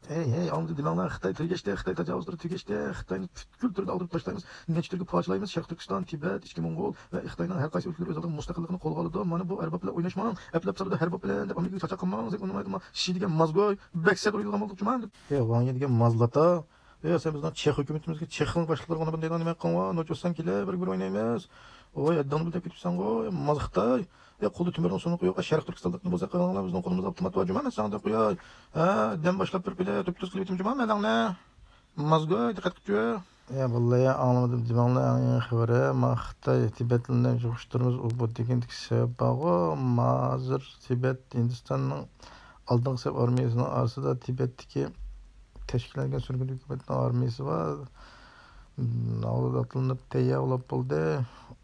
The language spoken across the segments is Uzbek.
Hey, anladı dilanlar Xitay tügeçte, Xitay tecavüzleri tügeçte, Xitay'ın kültürünü aldırıp taşlaymiz. Neçe türlü parçalaymiz. Şarkı Türkistan, Tibet, İçki Mongol ve Xitay'ın her qaysi ülkeler öz aldığı müstakilligini qo'lga oladi. Mana bu erbab bilan o'ynashmang. Eplab sarıda erbab bilan deb Amerikaga chacha qilmang. Deb unmaydi. Şi degan mazgoy, bekset uyulgan bo'ldi juman deb. Vanya degan mazlata. Sen bizden Çex hükümetimizge Çex'in başlıkları ona bunday nima qilgan, nochosdan kele bir oynaymiz. Oy, addan bilib ketibsan go, maz Xitoy. Qo'lda tümörün sonu qo'yib, Sharq Turkistonlikni bo'lsa qilganlar bizning qo'limizda avtomat bor juman, sen deb qo'yay. Den başlap bir bile tüptüz qilib etim juman, madangni. Mazgoy, diqqat qilib. Vallahi anlamadım divanlar en xibari. Ma Xitoy Tibetlilardan jo'xishtirimiz u bu degandik sebab bor. Mazir Tibet Hindistonning oldingi saf armiyasining orasida Tibetdagi tashkillangan surgun hukumatning armiyasi var. Atlanıp tayyorlab bo'ldi.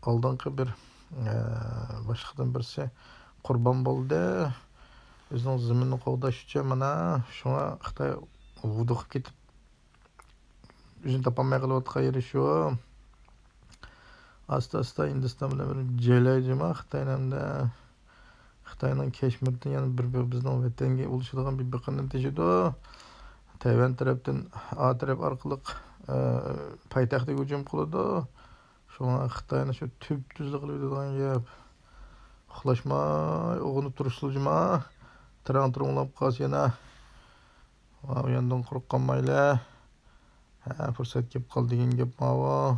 Oldingi bir boshqadan birisi qurbon bo'ldi. O'zining zaminini qo'g'dash uchun mana shunga Xitoy vuduqib ketib o'zini topolmay qolayotgan yeri shu. Asta Hindiston bilan bir jelayjima Xitoyning Kashmirdan yana bir bizning vatanga ulashadigan bir biqinni teshidi. Tayvan tarafdan A taraf orqali poytaxtga hujum qiladi. Shunga Xitoyni shu tüp-tüzli qilib turgan gap. Uxlashmay, o'g'inib turishsizmi? Tiranglab qolsa yana. Va u yandan quruq qolmaylar. Fursat kelib qoldi degan gap bor.